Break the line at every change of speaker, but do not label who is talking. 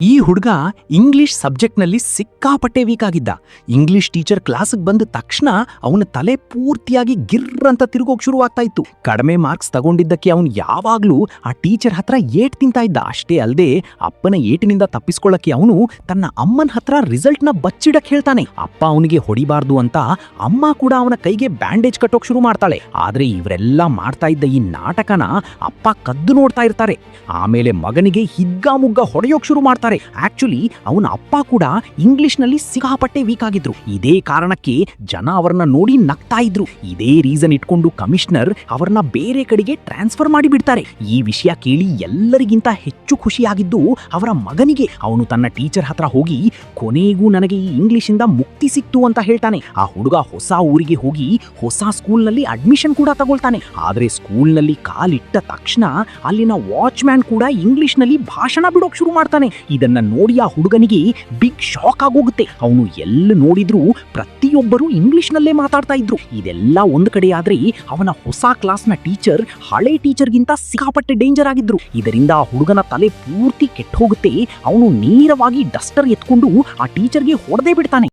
ಈ ಹುಡುಗ ಇಂಗ್ಲಿಷ್ ಸಬ್ಜೆಕ್ಟ್ನಲ್ಲಿ ಸಿಕ್ಕಾಪಟ್ಟೆ ವೀಕ್ ಆಗಿದ್ದ. ಇಂಗ್ಲಿಷ್ ಟೀಚರ್ ಕ್ಲಾಸಿಗೆ ಬಂದ ತಕ್ಷಣ ಅವನ ತಲೆ ಪೂರ್ತಿಯಾಗಿ ಗಿರ್ರಂತ ತಿರುಗೋಕ್ ಶುರುವಾಗ್ತಾ ಇತ್ತು. ಕಡಿಮೆ ಮಾರ್ಕ್ಸ್ ತಗೊಂಡಿದ್ದಕ್ಕೆ ಅವನು ಯಾವಾಗ್ಲೂ ಆ ಟೀಚರ್ ಹತ್ರ ಏಟ್ ತಿಂತಾ ಇದ್ದ. ಅಷ್ಟೇ ಅಲ್ಲದೆ ಅಪ್ಪನ ಏಟಿನಿಂದ ತಪ್ಪಿಸ್ಕೊಳ್ಳಕ್ಕೆ ಅವನು ತನ್ನ ಅಮ್ಮನ ಹತ್ರ ರಿಸಲ್ಟ್ನ ಬಚ್ಚಿಡಕ್ ಹೇಳ್ತಾನೆ. ಅಪ್ಪ ಅವನಿಗೆ ಹೊಡಿಬಾರ್ದು ಅಂತ ಅಮ್ಮ ಕೂಡ ಅವನ ಕೈಗೆ ಬ್ಯಾಂಡೇಜ್ ಕಟ್ಟೋಕ್ ಶುರು ಮಾಡ್ತಾಳೆ. ಆದ್ರೆ ಇವರೆಲ್ಲ ಮಾಡ್ತಾ ಇದ್ದ ಈ ನಾಟಕನ ಅಪ್ಪ ಕದ್ದು ನೋಡ್ತಾ ಇರ್ತಾರೆ. ಆಮೇಲೆ ಮಗನಿಗೆ ಹಿಗ್ಗಾಮುಗ್ಗ ಹೊಡೆಯೋಕ್ ಶುರು ಮಾಡ್ತಾರೆ. ಆಕ್ಚುಲಿ ಅವನ ಅಪ್ಪ ಕೂಡ ಇಂಗ್ಲಿಷ್ನಲ್ಲಿ ಸಿಕ್ಕಾಪಟ್ಟೆ ವೀಕ್ ಆಗಿದ್ರು. ಇದೇ ಕಾರಣಕ್ಕೆ ಜನ ಅವರನ್ನ ನೋಡಿ ನಗ್ತಾ ಇದ್ರು. ಇದೇ ರೀಸನ್ ಇಟ್ಕೊಂಡು ಕಮಿಷನರ್ ಅವರನ್ನ ಬೇರೆ ಕಡೆಗೆ ಟ್ರಾನ್ಸ್ಫರ್ ಮಾಡಿ ಬಿಡ್ತಾರೆ. ಈ ವಿಷಯ ಕೇಳಿ ಎಲ್ಲರಿಗಿಂತ ಹೆಚ್ಚು ಖುಷಿಯಾಗಿದ್ದು ಅವರ ಮಗನಿಗೆ. ಅವನು ತನ್ನ ಟೀಚರ್ ಹತ್ರ ಹೋಗಿ ಕೊನೆಗೂ ನನಗೆ ಈ ಇಂಗ್ಲಿಷಿಂದ ಮುಕ್ತಿ ಸಿಕ್ತು ಅಂತ ಹೇಳ್ತಾನೆ. ಆ ಹುಡುಗ ಹೊಸ ಊರಿಗೆ ಹೋಗಿ ಹೊಸ ಸ್ಕೂಲ್ನಲ್ಲಿ ಅಡ್ಮಿಷನ್ ಕೂಡ ತಗೊಳ್ತಾನೆ. ಆದ್ರೆ ಸ್ಕೂಲ್ನಲ್ಲಿ ಕಾಲಿಟ್ಟ ತಕ್ಷಣ ಅಲ್ಲಿನ ವಾಚ್ಮ್ಯಾನ್ ಕೂಡ ಇಂಗ್ಲಿಷ್ನಲ್ಲಿ ಭಾಷಣ ಬಿಡೋಕ್ ಶುರು ಮಾಡ್ತಾನೆ. ಇದನ್ನ ನೋಡಿ ಆ ಹುಡುಗನಿಗೆ ಬಿಗ್ ಶಾಕ್ ಆಗೋಗುತ್ತೆ. ಅವನು ಎಲ್ಲ ನೋಡಿದ್ರು ಪ್ರತಿಯೊಬ್ಬರು ಇಂಗ್ಲಿಷ್ನಲ್ಲೇ ಮಾತಾಡ್ತಾ ಇದ್ರು. ಇದೆಲ್ಲ ಒಂದು ಕಡೆ ಆದ್ರೆ ಅವನ ಹೊಸ ಕ್ಲಾಸ್ನ ಟೀಚರ್ ಹಳೆ ಟೀಚರ್ಗಿಂತ ಸಿಕ್ಕಾಪಟ್ಟೆ ಡೇಂಜರ್ ಆಗಿದ್ರು. ಇದರಿಂದ ಆ ಹುಡುಗನ ತಲೆ ಪೂರ್ತಿ ಕೆಟ್ಟು ಹೋಗುತ್ತೆ. ಅವನು ನೇರವಾಗಿ ಡಸ್ಟರ್ ಎತ್ಕೊಂಡು ಆ ಟೀಚರ್ಗೆ ಹೊಡೆದೇ ಬಿಡ್ತಾನೆ.